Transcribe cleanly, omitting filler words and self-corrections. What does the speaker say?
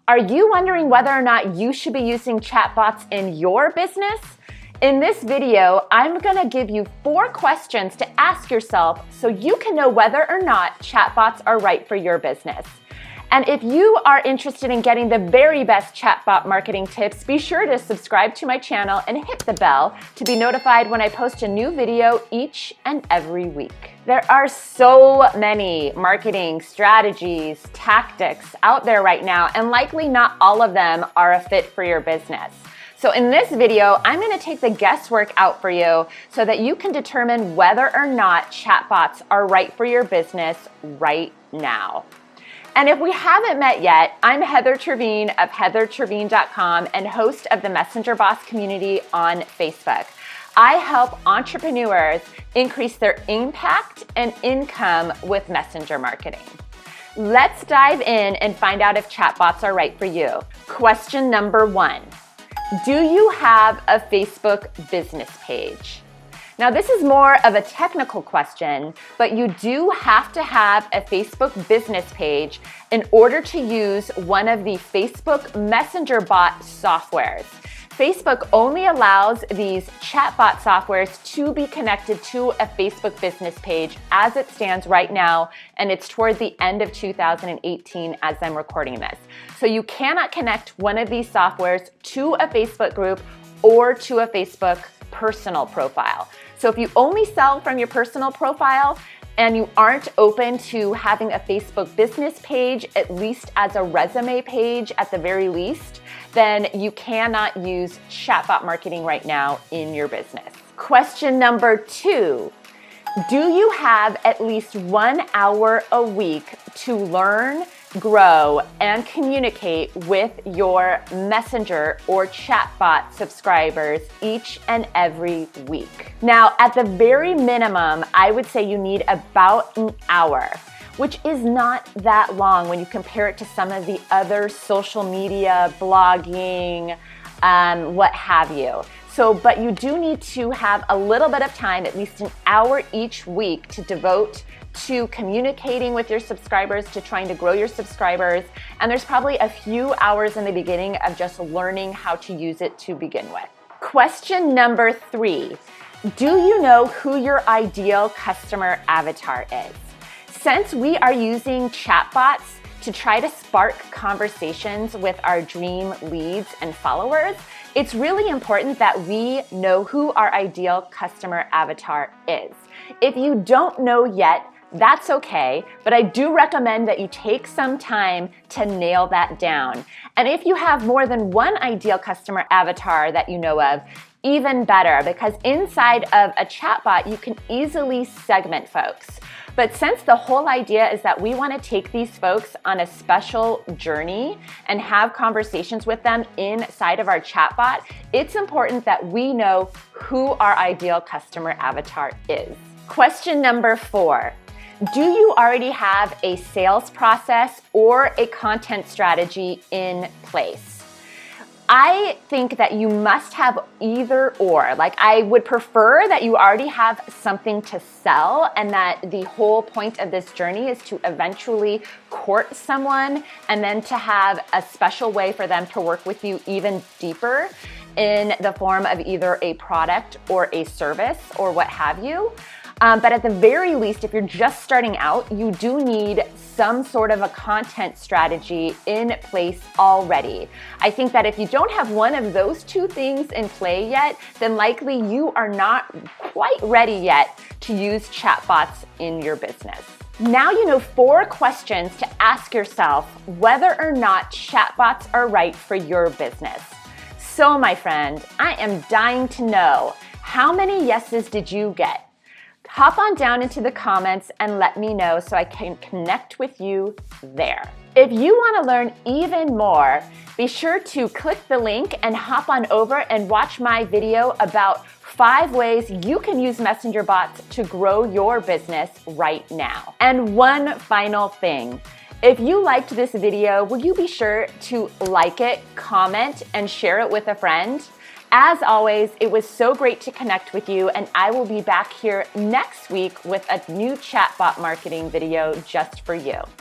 Are you wondering whether or not you should be using chatbots in your business? In this video, I'm gonna give you 4 questions to ask yourself so you can know whether or not chatbots are right for your business. And if you are interested in getting the very best chatbot marketing tips, be sure to subscribe to my channel and hit the bell to be notified when I post a new video each and every week. There are so many marketing strategies, tactics out there right now, and likely not all of them are a fit for your business. So in this video, I'm going to take the guesswork out for you so that you can determine whether or not chatbots are right for your business right now. And if we haven't met yet, I'm Heather Trevine of heathertrevine.com and host of the Messenger Boss community on Facebook. I help entrepreneurs increase their impact and income with messenger marketing. Let's dive in and find out if chatbots are right for you. Question number 1. Do you have a Facebook business page? Now, this is more of a technical question, but you do have to have a Facebook business page in order to use one of the Facebook Messenger bot softwares. Facebook only allows these chatbot softwares to be connected to a Facebook business page as it stands right now, and it's toward the end of 2018 as I'm recording this. So you cannot connect one of these softwares to a Facebook group or to a Facebook personal profile. So if you only sell from your personal profile and you aren't open to having a Facebook business page, at least as a resume page at the very least, then you cannot use chatbot marketing right now in your business. Question number 2. Do you have at least 1 hour a week to learn, grow, and communicate with your messenger or chatbot subscribers each and every week? Now, at the very minimum, I would say you need about an hour, which is not that long when you compare it to some of the other social media, blogging, what have you. But you do need to have a little bit of time, at least an hour each week, to devote to communicating with your subscribers, to trying to grow your subscribers. And there's probably a few hours in the beginning of just learning how to use it to begin with. Question number 3. Do you know who your ideal customer avatar is? Since we are using chatbots to try to spark conversations with our dream leads and followers, it's really important that we know who our ideal customer avatar is. If you don't know yet, that's okay, but I do recommend that you take some time to nail that down. And if you have more than one ideal customer avatar that you know of, even better, because inside of a chatbot, you can easily segment folks. But since the whole idea is that we want to take these folks on a special journey and have conversations with them inside of our chatbot, it's important that we know who our ideal customer avatar is. Question number 4. Do you already have a sales process or a content strategy in place? I think that you must have either or. Like, I would prefer that you already have something to sell and that the whole point of this journey is to eventually court someone and then to have a special way for them to work with you even deeper in the form of either a product or a service or what have you. But at the very least, if you're just starting out, you do need some sort of a content strategy in place already. I think that if you don't have one of those 2 things in play yet, then likely you are not quite ready yet to use chatbots in your business. Now you know 4 questions to ask yourself whether or not chatbots are right for your business. So my friend, I am dying to know, how many yeses did you get? Hop on down into the comments and let me know so I can connect with you there. If you want to learn even more, be sure to click the link and hop on over and watch my video about 5 ways you can use messenger bots to grow your business right now. And one final thing. If you liked this video, will you be sure to like it, comment, and share it with a friend? As always, it was so great to connect with you, and I will be back here next week with a new chatbot marketing video just for you.